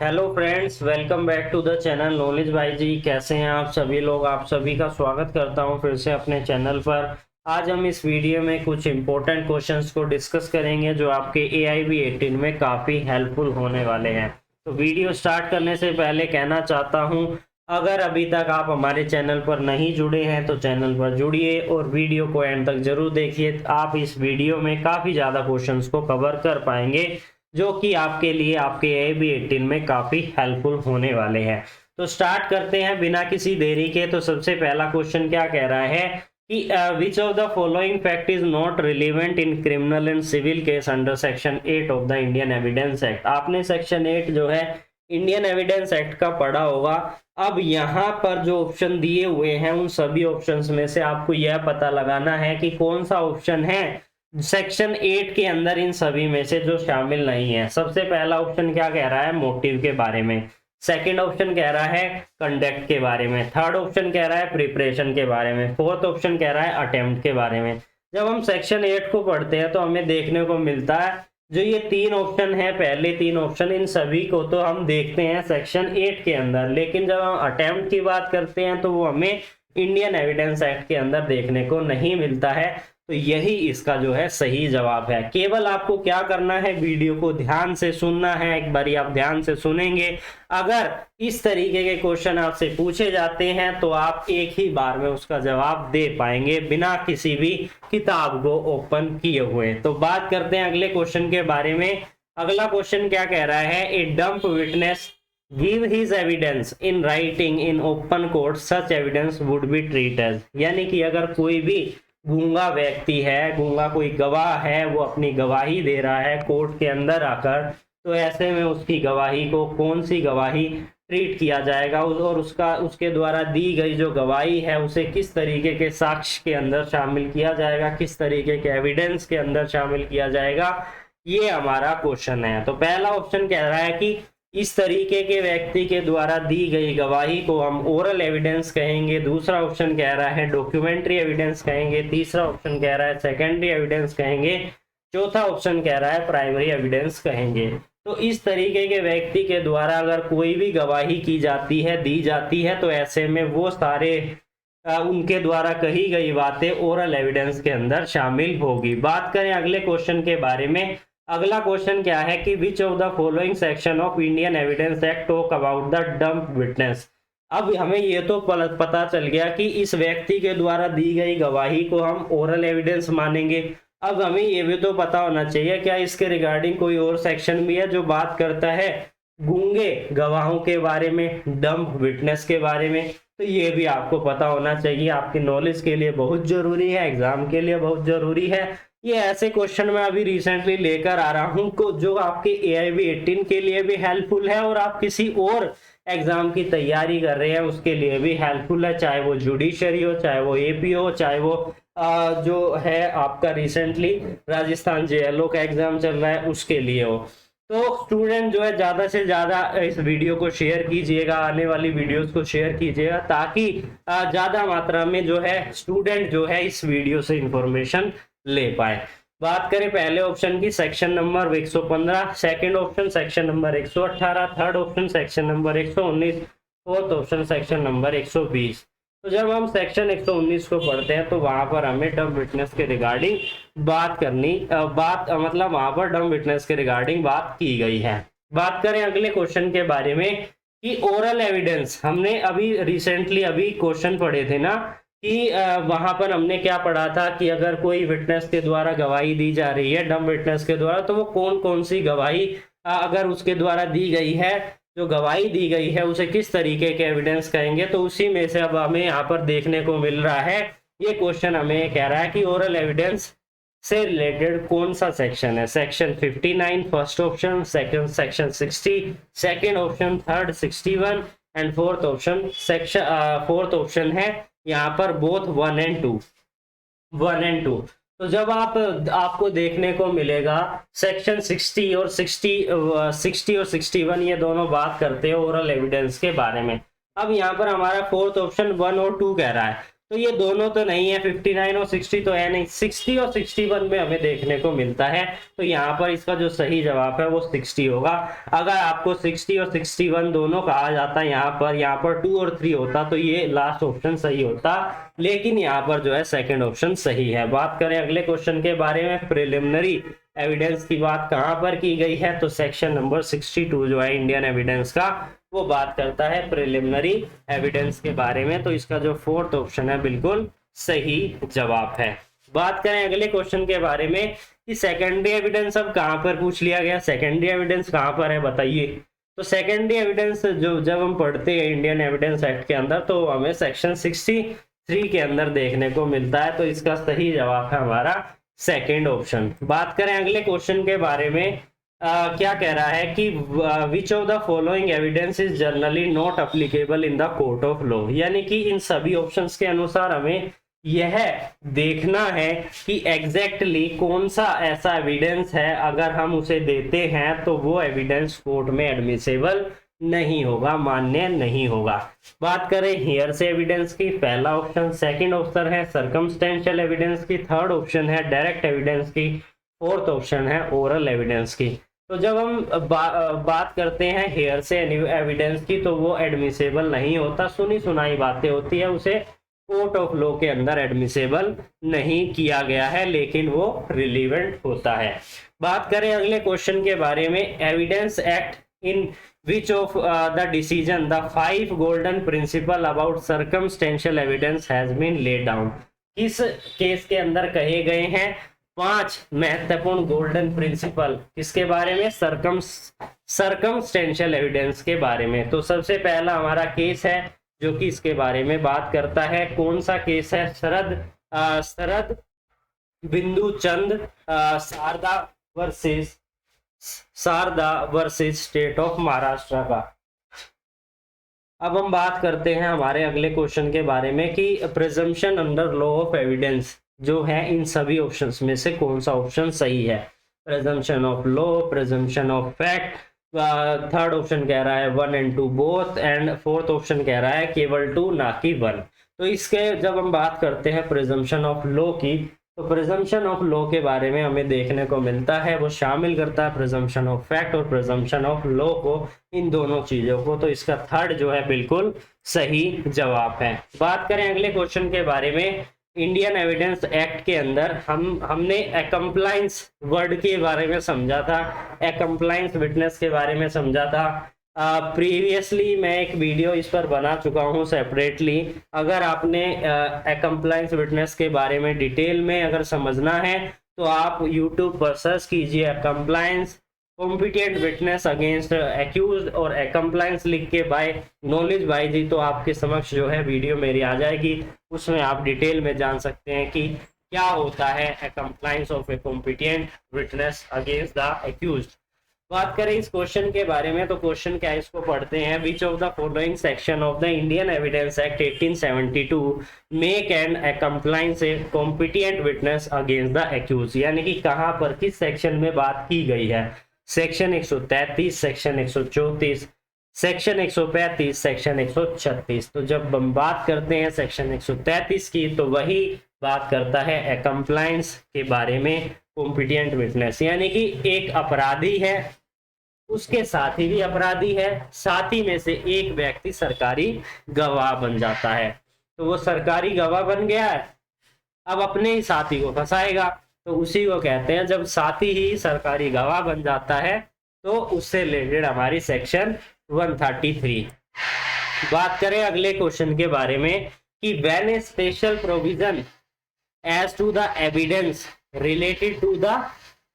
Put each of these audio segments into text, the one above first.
Hello friends, welcome back to the channel knowledge Bhai ji. कैसे हैं आप सभी लोग? आप सभी का स्वागत करता हूं फिर से अपने चैनल पर। आज हम इस वीडियो में कुछ इंपॉर्टेंट क्वेश्चंस को डिस्कस करेंगे जो आपके AIB 18 में काफ़ी हेल्पफुल होने वाले हैं। तो वीडियो स्टार्ट करने से पहले कहना चाहता हूं, अगर अभी तक आप हमारे चैनल पर नहीं जुड़े हैं तो चैनल पर जुड़िए और वीडियो को एंड तक जरूर देखिए। आप इस वीडियो में काफ़ी ज़्यादा क्वेश्चंस को कवर कर पाएंगे जो कि आपके लिए आपके AIB 18 में काफ़ी हेल्पफुल होने वाले हैं। तो स्टार्ट करते हैं बिना किसी देरी के। तो सबसे पहला क्वेश्चन क्या कह रहा है कि which of the following fact is not relevant in criminal and civil case under section 8 of the Indian evidence act. आपने सेक्शन 8 जो है इंडियन एविडेंस एक्ट का पढ़ा होगा। अब यहाँ पर जो ऑप्शन दिए हुए हैं उन सभी ऑप्शंस में से आपको यह पता लगाना है कि कौन सा ऑप्शन है सेक्शन 8 के अंदर इन सभी में से जो शामिल नहीं है। सबसे पहला ऑप्शन क्या कह रहा है? मोटिव के बारे में। सेकंड ऑप्शन कह रहा है कंडक्ट के बारे में। थर्ड ऑप्शन कह रहा है प्रिपरेशन के बारे में। फोर्थ ऑप्शन कह रहा है अटेम्प्ट के बारे में। जब हम सेक्शन 8 को पढ़ते हैं तो हमें देखने को मिलता है जो ये तीन ऑप्शन है, पहले तीन ऑप्शन, इन सभी को तो हम देखते हैं सेक्शन 8 के अंदर, लेकिन जब हम अटेम्प्ट की बात करते हैं तो वो हमें इंडियन एविडेंस एक्ट के अंदर देखने को नहीं मिलता है। तो यही इसका जो है सही जवाब है। केवल आपको क्या करना है, वीडियो को ध्यान से सुनना है। एक बारी आप ध्यान से सुनेंगे, अगर इस तरीके के क्वेश्चन आपसे पूछे जाते हैं तो आप एक ही बार में उसका जवाब दे पाएंगे बिना किसी भी किताब को ओपन किए हुए। तो बात करते हैं अगले क्वेश्चन के बारे में। अगला क्वेश्चन क्या कह रहा है? A dumb witness give his evidence in writing in open court, such evidence would be treat as. यानी कि अगर कोई भी गूंगा व्यक्ति है, गूंगा कोई गवाह है, वो अपनी गवाही दे रहा है कोर्ट के अंदर आकर, तो ऐसे में उसकी गवाही को कौन सी गवाही ट्रीट किया जाएगा और उसके द्वारा दी गई जो गवाही है उसे किस तरीके के साक्ष्य के अंदर शामिल किया जाएगा, किस तरीके के एविडेंस के अंदर शामिल किया जाएगा, ये हमारा क्वेश्चन है। तो पहला ऑप्शन कह रहा है कि इस तरीके के व्यक्ति के द्वारा दी गई गवाही को हम ओरल एविडेंस कहेंगे। दूसरा ऑप्शन कह रहा है डॉक्यूमेंट्री एविडेंस कहेंगे। तीसरा ऑप्शन कह रहा है सेकेंडरी एविडेंस कहेंगे। चौथा ऑप्शन कह रहा है प्राइमरी एविडेंस कहेंगे। तो इस तरीके के व्यक्ति के द्वारा अगर कोई भी गवाही की जाती है, दी जाती है, तो ऐसे में वो सारे उनके द्वारा कही गई बातें ओरल एविडेंस के अंदर शामिल होगी। बात करें अगले क्वेश्चन के बारे में। अगला क्वेश्चन क्या है कि which of the following section of Indian evidence act talk about the dumb witness. अब हमें ये तो पता चल गया कि इस व्यक्ति के द्वारा दी गई गवाही को हम ओरल एविडेंस मानेंगे। अब हमें ये भी तो पता होना चाहिए क्या इसके रिगार्डिंग कोई और सेक्शन भी है जो बात करता है गूंगे गवाहों के बारे में, डम्प विटनेस के बारे में। तो ये भी आपको पता होना चाहिए, आपकी नॉलेज के लिए बहुत जरूरी है, एग्जाम के लिए बहुत जरूरी है। ये ऐसे क्वेश्चन मैं अभी रिसेंटली लेकर आ रहा हूँ जो आपके AIB 18 के लिए भी हेल्पफुल है और आप किसी और एग्जाम की तैयारी कर रहे हैं उसके लिए भी हेल्पफुल है, चाहे वो जुडिशरी हो, चाहे वो AP हो, चाहे वो जो है आपका रिसेंटली राजस्थान JLO का एग्जाम चल रहा है उसके लिए हो। तो स्टूडेंट जो है ज़्यादा से ज़्यादा इस वीडियो को शेयर कीजिएगा, आने वाली वीडियोस को शेयर कीजिएगा ताकि ज़्यादा मात्रा में जो है स्टूडेंट जो है इस वीडियो से इंफॉर्मेशन ले पाए। बात करें पहले ऑप्शन की, section number 115, second option section number 118, third option section number 119, fourth option section number 120। तो जब हम सेक्शन 119 को पढ़ते हैं तो वहां पर हमें डम्प विटनेस के रिगार्डिंग बात करनी मतलब वहां पर डम्प विटनेस के रिगार्डिंग बात की गई है। बात करें अगले क्वेश्चन के बारे में कि ओरल एविडेंस, हमने अभी रिसेंटली अभी क्वेश्चन पढ़े थे ना कि वहां पर हमने क्या पढ़ा था कि अगर कोई विटनेस के द्वारा गवाही दी जा रही है, डम्प विटनेस के द्वारा, तो वो कौन कौन सी गवाही अगर उसके द्वारा दी गई है, जो गवाही दी गई है उसे किस तरीके के एविडेंस कहेंगे। तो उसी में से अब हमें यहाँ पर देखने को मिल रहा है, ये क्वेश्चन हमें कह रहा है कि ओरल एविडेंस से रिलेटेड कौन सा सेक्शन है। Section 59 first option, second section 60 second option, third 61 and fourth option fourth option है यहाँ पर बोथ 1 and 2। तो जब आपको देखने को मिलेगा सेक्शन 60 और 61 ये दोनों बात करते हैं ओरल एविडेंस के बारे में। अब यहाँ पर हमारा फोर्थ ऑप्शन 1 और 2 कह रहा है, तो ये दोनों तो नहीं है, 59 और 60 तो है नहीं, 60 और 61 में हमें देखने को मिलता है। तो यहाँ पर इसका जो सही जवाब है वो 60 होगा। अगर आपको 60 और 61 दोनों कहा जाता है, यहाँ पर 2 और 3 होता तो ये लास्ट ऑप्शन सही होता, लेकिन यहाँ पर जो है सेकंड ऑप्शन सही है। बात करें अगले क्वेश्चन के बारे में, प्रिलिमिनरी एविडेंस की बात कहाँ पर की गई है, तो सेक्शन नंबर 62 जो है इंडियन एविडेंस का, वो बात करता है प्रिलिमिनरी एविडेंस के बारे में। तो इसका जो फोर्थ ऑप्शन है बिल्कुल सही जवाब है। बात करें अगले क्वेश्चन के बारे में कि सेकेंडरी एविडेंस अब कहाँ पर पूछ लिया गया, सेकेंडरी एविडेंस कहाँ पर है बताइए। तो सेकेंडरी एविडेंस जो जब हम पढ़ते हैं इंडियन एविडेंस एक्ट के अंदर, तो हमें सेक्शन 63 के अंदर देखने को मिलता है। तो इसका सही जवाब है हमारा सेकेंड ऑप्शन। बात करें अगले क्वेश्चन के बारे में, क्या कह रहा है कि which of the following evidence is generally not applicable in the court of law, यानी कि इन सभी ऑप्शंस के अनुसार हमें यह देखना है कि एग्जैक्टली कौन सा ऐसा एविडेंस है अगर हम उसे देते हैं तो वो एविडेंस कोर्ट में एडमिसेबल नहीं होगा, मान्य नहीं होगा। बात करें हियर से एविडेंस की, पहला ऑप्शन, सेकंड ऑप्शन है सर्कमस्टेंशियल एविडेंस की, थर्ड ऑप्शन है डायरेक्ट एविडेंस की, फोर्थ ऑप्शन है ओरल एविडेंस की। तो जब हम बात करते हैं हेयर से एविडेंस की, तो वो एडमिसेबल नहीं होता, सुनी सुनाई बातें होती है, उसे कोर्ट ऑफ लॉ के अंदर एडमिसेबल नहीं किया गया है, लेकिन वो रिलीवेंट होता है। बात करें अगले क्वेश्चन के बारे में, evidence act in which of the decision the 5 golden principle about circumstantial evidence has been laid down, किस केस के अंदर कहे गए हैं 5 महत्वपूर्ण गोल्डन प्रिंसिपल, किसके बारे में, सर्कमस्टेंशियल एविडेंस के बारे में। तो सबसे पहला हमारा केस है जो कि इसके बारे में बात करता है, कौन सा केस है, Sharad Bindu Chand Sharda versus state of Maharashtra का। अब हम बात करते हैं हमारे अगले क्वेश्चन के बारे में कि presumption under law of evidence जो है इन सभी ऑप्शंस में से कौन सा ऑप्शन सही है। Presumption of law, presumption of fact, third option कह रहा है 1 and 2 both, and fourth option कह रहा है केवल 2 ना कि 1। तो इसके जब हम बात करते हैं प्रिजम्पशन ऑफ लॉ की, तो प्रिजम्पशन ऑफ लॉ के बारे में हमें देखने को मिलता है वो शामिल करता है प्रिजम्पशन ऑफ फैक्ट और प्रिजम्पशन ऑफ लॉ को, इन दोनों चीजों को। तो इसका थर्ड जो है बिल्कुल सही जवाब है। बात करें अगले क्वेश्चन के बारे में, इंडियन एविडेंस एक्ट के अंदर हमने एकम्प्लायंस वर्ड के बारे में समझा था, एकम्प्लायंस विटनेस के बारे में समझा था। प्रीवियसली मैं एक वीडियो इस पर बना चुका हूं सेपरेटली। अगर आपने एकम्प्लायंस विटनेस के बारे में डिटेल में अगर समझना है तो आप यूट्यूब पर सर्च कीजिए compliance competent witness against accused और कंप्लायंस लिख के बाय नॉलेज बाय जी, तो आपके समक्ष जो है वीडियो मेरी आ जाएगी, उसमें आप डिटेल में जान सकते हैं कि क्या होता है compliance of A competent witness against the accused. बात करें इस क्वेश्चन के बारे में, तो क्वेश्चन क्या है इसको पढ़ते हैं। Which of the following section of the Indian evidence act 1872 make and compliance a competent witness against the accused, यानी कि कहां पर किस सेक्शन में बात की गई है। Section 133, section 134, section 135, section 136। तो जब हम बात करते हैं सेक्शन 133 की, तो वही बात करता है कंप्लायंस के बारे में कॉम्पिटेंट विटनेस, यानी कि एक अपराधी है, उसके साथी भी अपराधी है, साथी में से एक व्यक्ति सरकारी गवाह बन जाता है। तो वो सरकारी गवाह बन गया है, अब अपने ही साथी को फंसाएगा, तो उसी को कहते हैं जब साथी ही सरकारी गवाह बन जाता है, तो उससे रिलेटेड हमारी सेक्शन 133। बात करें अगले क्वेश्चन के बारे में कि when a special provision as to the evidence related to the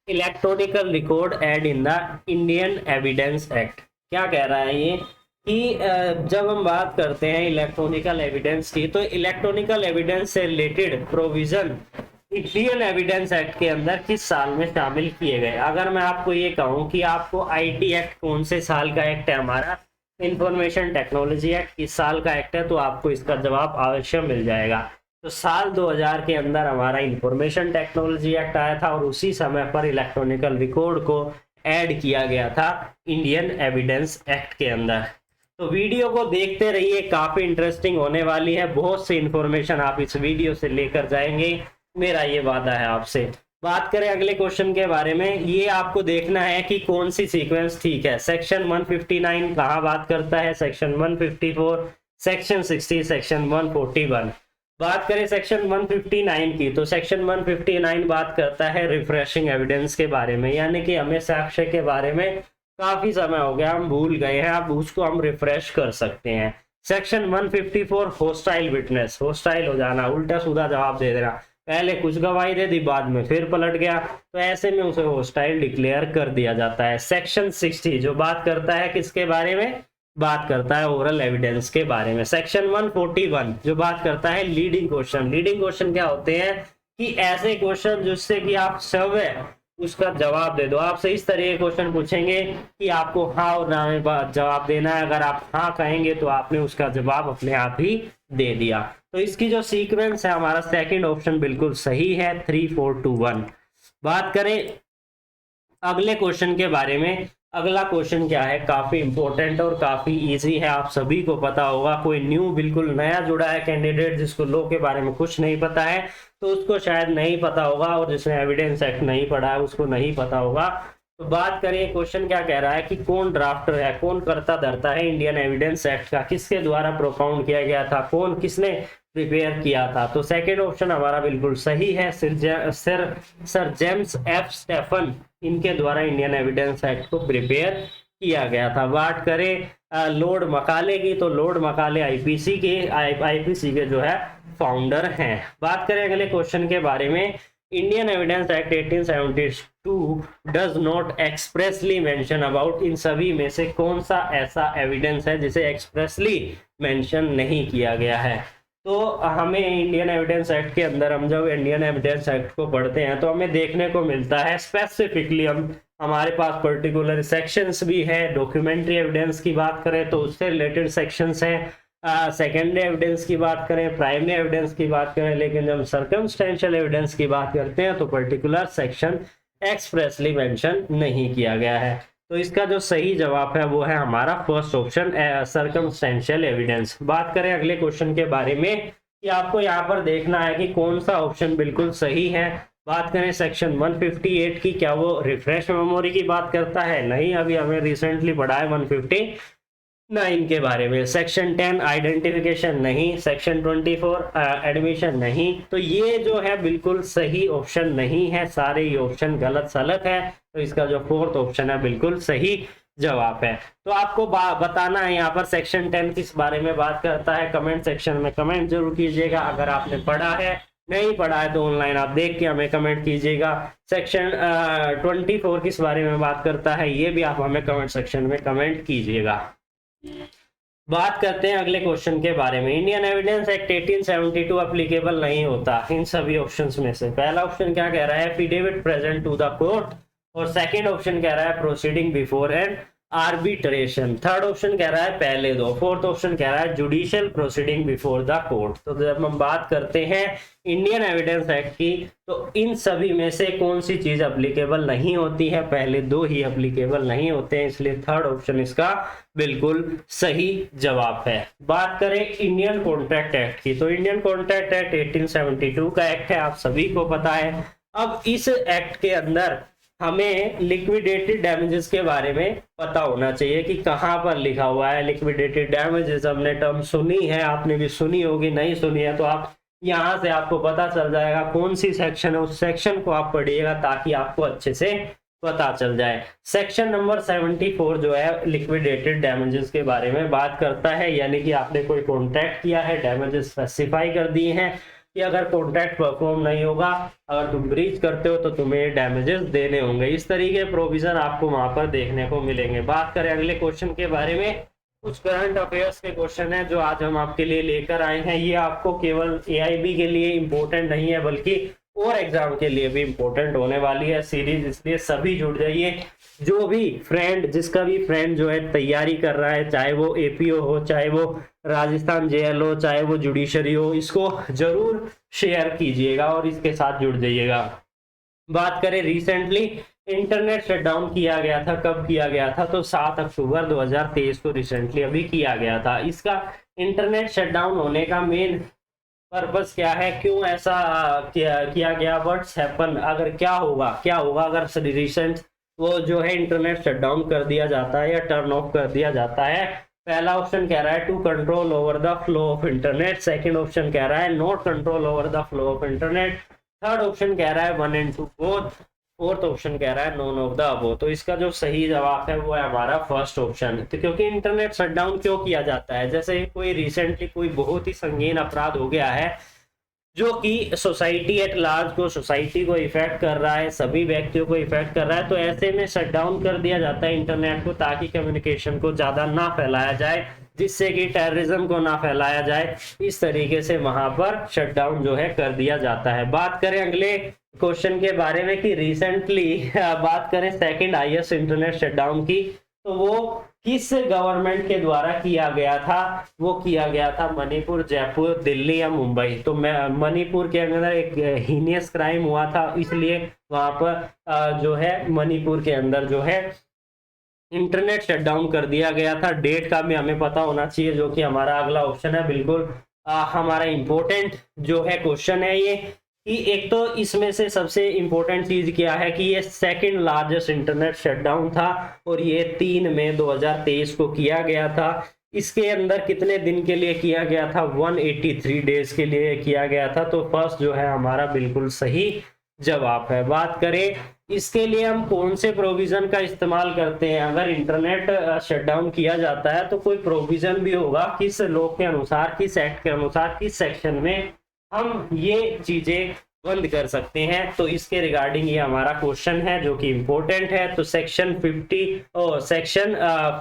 electronical record add in the Indian Evidence Act, क्या कह रहा है ये कि जब हम बात करते हैं इलेक्ट्रॉनिकल एविडेंस की, तो इलेक्ट्रॉनिकल एविडेंस से related provision Indian evidence act के अंदर किस साल में शामिल किए गए। अगर मैं आपको ये कहूँ कि आपको आईटी एक्ट कौन से साल का एक्ट है, हमारा इंफॉर्मेशन टेक्नोलॉजी एक्ट किस साल का एक्ट है, तो आपको इसका जवाब अवश्य मिल जाएगा। तो साल 2000 के अंदर हमारा इंफॉर्मेशन टेक्नोलॉजी एक्ट आया था और उसी समय पर इलेक्ट्रॉनिकल रिकॉर्ड को ऐड किया गया था इंडियन एविडेंस एक्ट के अंदर। तो वीडियो को देखते रहिए, काफी इंटरेस्टिंग होने वाली है, बहुत सी इंफॉर्मेशन आप इस वीडियो से लेकर जाएंगे, मेरा ये वादा है आपसे। बात करें अगले क्वेश्चन के बारे में, ये आपको देखना है कि कौन सी सीक्वेंस ठीक है। सेक्शन 159 कहाँ बात करता है, सेक्शन 154, सेक्शन 60, सेक्शन 141। बात करें सेक्शन 159 की, तो सेक्शन 159 बात करता है रिफ्रेशिंग एविडेंस के बारे में, यानी कि हमें साक्ष्य के बारे में काफी समय हो गया, हम भूल गए हैं, अब उसको हम रिफ्रेश कर सकते हैं। सेक्शन 154 होस्टाइल विटनेस, होस्टाइल हो जाना, उल्टा सीधा जवाब दे देना, पहले कुछ गवाही दे दी बाद में फिर पलट गया, तो ऐसे में उसे होस्टाइल डिक्लेयर कर दिया जाता है। सेक्शन 60 जो बात करता है किसके बारे में, बात करता है ओरल एविडेंस के बारे में। सेक्शन 141 जो बात करता है लीडिंग क्वेश्चन। लीडिंग क्वेश्चन क्या होते हैं कि ऐसे क्वेश्चन जिससे कि आप स्वयं उसका जवाब दे दो। आपसे इस तरह के क्वेश्चन पूछेंगे कि आपको हाँ और ना में जवाब देना है, अगर आप हाँ कहेंगे तो आपने उसका जवाब अपने आप ही दे दिया। तो इसकी जो सीक्वेंस है, हमारा सेकंड ऑप्शन बिल्कुल सही है, 3 4 2 1। बात करें अगले क्वेश्चन के बारे में, अगला क्वेश्चन क्या है, काफी इंपॉर्टेंट और काफी इजी है, आप सभी को पता होगा। कोई न्यू बिल्कुल नया जुड़ा है कैंडिडेट जिसको लॉ के बारे में कुछ नहीं पता है तो उसको शायद नहीं पता होगा, और जिसने एविडेंस एक्ट नहीं पढ़ा है उसको नहीं पता होगा। तो बात करें क्वेश्चन क्या कह रहा है कि कौन ड्राफ्टर है, कौन करता धरता है इंडियन एविडेंस एक्ट का, किसके द्वारा प्रोपाउंड किया गया था, कौन किसने प्रिपेयर किया था। तो सेकेंड ऑप्शन हमारा बिल्कुल सही है, सर जेम्स एफ स्टेफन, इनके द्वारा इंडियन एविडेंस एक्ट को प्रिपेयर किया गया था। बात करें लॉर्ड मकाले की, तो लॉर्ड मकाले आईपीसी के जो है फाउंडर हैं। बात करें अगले क्वेश्चन के बारे में, Indian evidence act 1872 does not expressly mention about, इन सभी में से कौन सा ऐसा एविडेंस है जिसे एक्सप्रेसली मेंशन नहीं किया गया है। तो हमें इंडियन एविडेंस एक्ट के अंदर, हम जब इंडियन एविडेंस एक्ट को पढ़ते हैं तो हमें देखने को मिलता है स्पेसिफिकली, हमारे पास पर्टिकुलर सेक्शंस भी है। डॉक्यूमेंट्री एविडेंस की बात करें तो उससे रिलेटेड सेक्शंस हैं, सेकेंडरी एविडेंस की बात करें, प्राइमरी एविडेंस की बात करें, लेकिन जब सर्कमस्टेंशियल एविडेंस की बात करते हैं तो पर्टिकुलर सेक्शन एक्सप्रेसली मेंशन नहीं किया गया है। तो इसका जो सही जवाब है वो है हमारा फर्स्ट ऑप्शन, सर्कमस्टेंशियल एविडेंस। बात करें अगले क्वेश्चन के बारे में कि आपको यहाँ पर देखना है कि कौन सा ऑप्शन बिल्कुल सही है। बात करें सेक्शन 158 की, क्या वो रिफ्रेश मेमोरी की बात करता है, नहीं, अभी हमें रिसेंटली पढ़ा है 159 के बारे में। सेक्शन 10 आइडेंटिफिकेशन नहीं, सेक्शन 24 एडमिशन नहीं। तो ये जो है बिल्कुल सही ऑप्शन नहीं है, सारे ये ऑप्शन गलत सलत है, तो इसका जो फोर्थ ऑप्शन है बिल्कुल सही जवाब है। तो आपको बताना है यहाँ पर सेक्शन 10 किस बारे में बात करता है, कमेंट सेक्शन में कमेंट जरूर कीजिएगा। अगर आपने पढ़ा है, नहीं पढ़ा है तो ऑनलाइन आप देख के हमें कमेंट कीजिएगा। सेक्शन 24 किस बारे में बात करता है, ये भी आप हमें कमेंट सेक्शन में कमेंट कीजिएगा। बात करते हैं अगले क्वेश्चन के बारे में, इंडियन एविडेंस एक्ट 1872 एप्लीकेबल नहीं होता इन सभी ऑप्शंस में से। पहला ऑप्शन क्या कह रहा है, affidavit present to the court, और सेकंड ऑप्शन कह रहा है proceeding before and arbitration, third option कह रहा है पहले दो, फोर्थ ऑप्शन कह रहा है judicial proceeding before the court. तो जब हम बात करते हैं इंडियन एविडेंस एक्ट की, तो इन सभी में से कौन सी चीज एप्लीकेबल नहीं होती है, पहले दो ही एप्लीकेबल नहीं होते हैं, इसलिए थर्ड ऑप्शन इसका बिल्कुल सही जवाब है। बात करें इंडियन कॉन्ट्रैक्ट एक्ट की, तो इंडियन कॉन्ट्रैक्ट एक्ट 1872 का एक्ट है, आप सभी को पता है। अब इस एक्ट के अंदर हमें लिक्विडेटेड डैमेजेस के बारे में पता होना चाहिए कि कहाँ पर लिखा हुआ है लिक्विडेटेड डैमेजेस। हमने टर्म सुनी है, आपने भी सुनी होगी, नहीं सुनी है तो आप यहाँ से आपको पता चल जाएगा कौन सी सेक्शन है, उस सेक्शन को आप पढ़िएगा ताकि आपको अच्छे से पता चल जाए। सेक्शन नंबर 74 जो है लिक्विडेटेड डैमेजेस के बारे में बात करता है, यानी कि आपने कोई कॉन्ट्रैक्ट किया है, डैमेजेस स्पेसिफाई कर दिए हैं कि अगर कॉन्ट्रैक्ट परफॉर्म नहीं होगा, अगर तुम ब्रीच करते हो तो तुम्हें डैमेजेस देने होंगे। इस तरीके के प्रोविजन आपको वहां पर देखने को मिलेंगे। बात करें अगले क्वेश्चन के बारे में, कुछ करंट अफेयर्स के क्वेश्चन है जो आज हम आपके लिए लेकर आए हैं। ये आपको केवल एआईबी के लिए इम्पोर्टेंट नहीं है बल्कि और एग्जाम के लिए भी इम्पोर्टेंट होने वाली है सीरीज, इसलिए सभी जुड़ जाइए। जो भी फ्रेंड, जिसका भी फ्रेंड जो है तैयारी कर रहा है, चाहे वो एपीओ हो, चाहे वो राजस्थान जेएल हो, चाहे वो जुडिशरी हो, इसको जरूर शेयर कीजिएगा और इसके साथ जुड़ जाइएगा। बात करें रिसेंटली इंटरनेट शटडाउन किया गया था, कब किया गया था? तो 7 अक्टूबर 2023 को रिसेंटली अभी किया गया था। इसका इंटरनेट शटडाउन होने का मेन पर्पस क्या है, क्यों ऐसा किया गया, व्हाट्स हैपन, अगर क्या होगा अगर रिसेंट वो जो है इंटरनेट शटडाउन कर दिया जाता है या टर्न ऑफ कर दिया जाता है? पहला ऑप्शन कह रहा है to control over the flow of internet, second option कह रहा है not control over the flow of internet, third option कह रहा है 1 and 2 बोथ, फोर्थ ऑप्शन कह रहा है नॉन ऑफ द अबव। तो इसका जो सही जवाब है वो है हमारा फर्स्ट ऑप्शन। तो क्योंकि इंटरनेट शटडाउन क्यों किया जाता है, जैसे कोई रिसेंटली कोई बहुत ही संगीन अपराध हो गया है जो कि सोसाइटी एट लार्ज को, सोसाइटी को इफेक्ट कर रहा है, सभी व्यक्तियों को इफेक्ट कर रहा है, तो ऐसे में शटडाउन कर दिया जाता है इंटरनेट को, ताकि कम्युनिकेशन को ज्यादा ना फैलाया जाए, जिससे कि टेररिज्म को ना फैलाया जाए। इस तरीके से वहां पर शटडाउन जो है कर दिया जाता है। बात करें अगले क्वेश्चन के बारे में कि रिसेंटली बात करें सेकंड हाईएस्ट इंटरनेट शटडाउन की, तो वो किस गवर्नमेंट के द्वारा किया गया था? वो किया गया था मणिपुर, जयपुर, दिल्ली या मुंबई। तो मणिपुर के अंदर एक हीनियस क्राइम हुआ था, इसलिए वहां पर जो है मणिपुर के अंदर जो है इंटरनेट शटडाउन कर दिया गया था। डेट का भी हमें पता होना चाहिए, जो कि हमारा अगला ऑप्शन है। बिल्कुल हमारा इंपॉर्टेंट जो है क्वेश्चन है ये, कि एक तो इसमें से सबसे इंपॉर्टेंट चीज क्या है कि ये सेकंड लार्जेस्ट इंटरनेट शटडाउन था और ये 3 मई 2023 को किया गया था। इसके अंदर कितने दिन के लिए किया गया था? 183 डेज के लिए किया गया था। तो फर्स्ट जो है हमारा बिल्कुल सही जवाब है। बात करें इसके लिए हम कौन से प्रोविजन का इस्तेमाल करते हैं, अगर इंटरनेट शटडाउन किया जाता है तो कोई प्रोविजन भी होगा, किस लॉ के अनुसार, किस एक्ट के अनुसार, किस सेक्शन में हम ये चीजें बंद कर सकते हैं। तो इसके रिगार्डिंग ये हमारा क्वेश्चन है जो कि इंपॉर्टेंट है। तो सेक्शन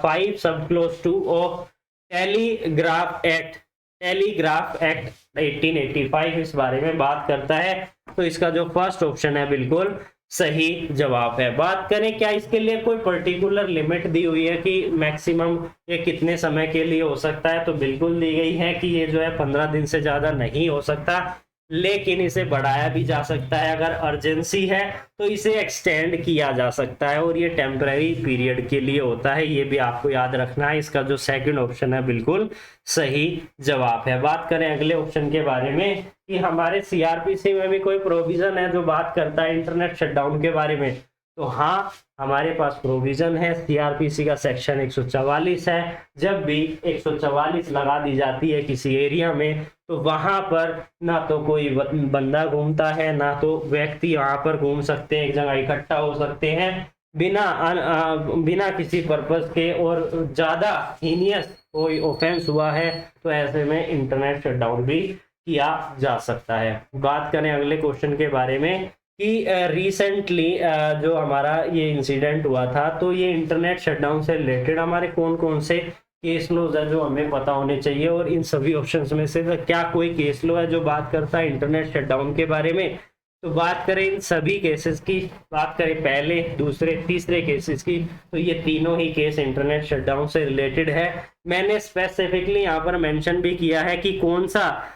5 सब क्लोज 2 ऑफ टेलीग्राफ एक्ट 1885 इस बारे में बात करता है। तो इसका जो फर्स्ट ऑप्शन है बिल्कुल सही जवाब है। बात करें क्या इसके लिए कोई पर्टिकुलर लिमिट दी हुई है कि मैक्सिमम ये कितने समय के लिए हो सकता है? तो बिल्कुल दी गई है कि ये जो है 15 दिन से ज्यादा नहीं हो सकता, लेकिन इसे बढ़ाया भी जा सकता है। अगर अर्जेंसी है तो इसे एक्सटेंड किया जा सकता है और ये टेम्पररी पीरियड के लिए होता है, ये भी आपको याद रखना है। इसका जो सेकंड ऑप्शन है बिल्कुल सही जवाब है। बात करें अगले ऑप्शन के बारे में कि हमारे सीआरपीसी में भी कोई प्रोविजन है जो बात करता है इंटरनेट शटडाउन के बारे में। तो हाँ, हमारे पास प्रोविजन है, सीआरपीसी का सेक्शन 144 है। जब भी 144 लगा दी जाती है किसी एरिया में, तो वहां पर ना तो कोई बंदा घूमता है, ना तो व्यक्ति वहां पर घूम सकते हैं, एक जगह इकट्ठा हो सकते हैं बिना किसी पर्पस के, और ज्यादा हीनियस कोई ऑफेंस हुआ है तो ऐसे में इंटरनेट शटडाउन भी किया जा सकता है। बात करें अगले क्वेश्चन के बारे में कि रिसेंटली जो हमारा ये इंसिडेंट हुआ था, तो ये इंटरनेट शटडाउन से रिलेटेड हमारे कौन कौन से केस लॉज है जो हमें पता होने चाहिए, और इन सभी ऑप्शंस में से क्या कोई केस लॉ है जो बात करता है इंटरनेट शटडाउन के बारे में? तो बात करें इन सभी केसेस की, बात करें पहले, दूसरे, तीसरे केसेस की, तो ये तीनों ही केस इंटरनेट शटडाउन से रिलेटेड है। मैंने स्पेसिफिकली यहाँ पर मेंशन भी किया है कि कौन सा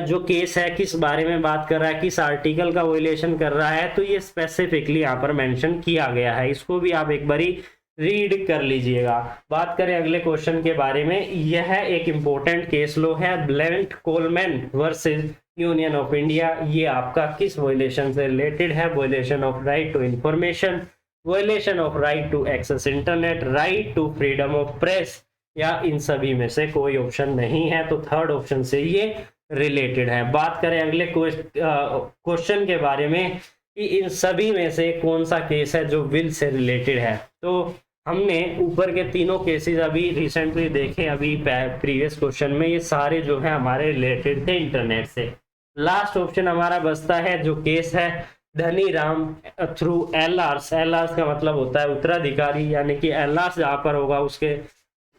जो केस है किस बारे में बात कर रहा है, किस आर्टिकल का वायलेशन कर रहा है, तो ये स्पेसिफिकली यहाँ पर मेंशन किया गया है। इसको भी आप एक बारी रीड कर लीजिएगा। बात करें अगले क्वेश्चन के बारे में, यह एक इंपॉर्टेंट केस लो है, Bennett Coleman versus union of India. ये आपका किस वायलेशन से रिलेटेड है? Violation of right to information, violation of right to access internet, right to freedom of press, या इन सभी में से कोई ऑप्शन नहीं है। तो थर्ड ऑप्शन से ये रिलेटेड है। बात करें अगले क्वेश्चन के बारे में कि इन सभी में से कौन सा केस है जो विल से रिलेटेड है। तो हमने ऊपर के तीनों केसेस अभी रिसेंटली देखे, अभी प्रीवियस क्वेश्चन में, ये सारे जो है हमारे रिलेटेड थे इंटरनेट से। लास्ट ऑप्शन हमारा बचता है जो केस है धनी राम थ्रू एलआर्स। एलआर्स का मतलब होता है उत्तराधिकारी, यानी कि एलआर्स जहाँ पर होगा उसके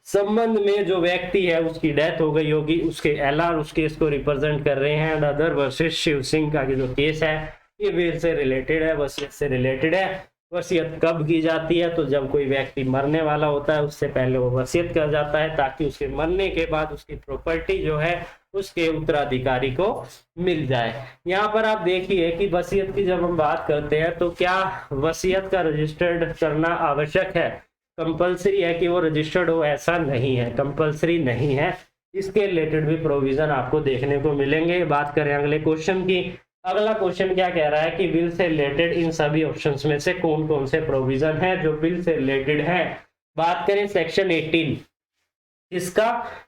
संबंध में जो व्यक्ति है उसकी डेथ हो गई होगी, उसके एलआर उस केस को रिप्रेजेंट कर रहे हैं। अदर वर्सेस शिव सिंह का जो केस है ये विल से रिलेटेड है, वसीयत से रिलेटेड है। वसीयत कब की जाती है? तो जब कोई व्यक्ति मरने वाला होता है उससे पहले वो वसीयत कर जाता है, ताकि उसके मरने के बाद उसकी प्रॉपर्टी जो है उसके उत्तराधिकारी को मिल जाए। यहाँ पर आप देखिए कि वसीयत की जब हम बात करते हैं तो क्या वसीयत का रजिस्टर्ड करना आवश्यक है, कंपलसरी है कि वो रजिस्टर्ड हो? ऐसा नहीं है, कंपलसरी नहीं है। इसके रिलेटेड भी प्रोविजन आपको देखने को मिलेंगे। बात करें अगले क्वेश्चन की। अगला क्वेश्चन क्या कह रहा है कि बिल से रिलेटेड इन सभी ऑप्शंस में से कौन कौन से प्रोविजन है जो बिल से रिलेटेड है। बात करें सेक्शन 18 इसका,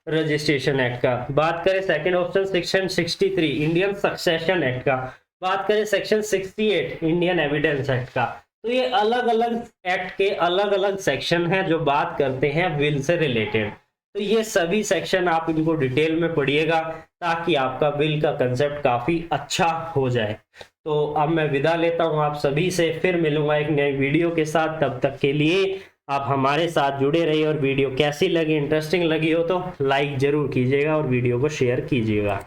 रजिस्ट्रेशन एक्ट का। बात करें second option section 63 Indian succession act का। बात करें सेक्शन 68 इंडियन एविडेंस एक्ट का। तो ये अलग अलग एक्ट के अलग अलग सेक्शन हैं जो बात करते हैं विल से रिलेटेड। तो ये सभी सेक्शन आप इनको डिटेल में पढ़िएगा ताकि आपका विल का कंसेप्ट काफी अच्छा हो जाए। तो अब मैं विदा लेता हूं आप सभी से, फिर मिलूंगा एक नई वीडियो के साथ। तब तक के लिए आप हमारे साथ जुड़े रहिए और वीडियो कैसी लगी, इंटरेस्टिंग लगी हो तो लाइक जरूर कीजिएगा और वीडियो को शेयर कीजिएगा।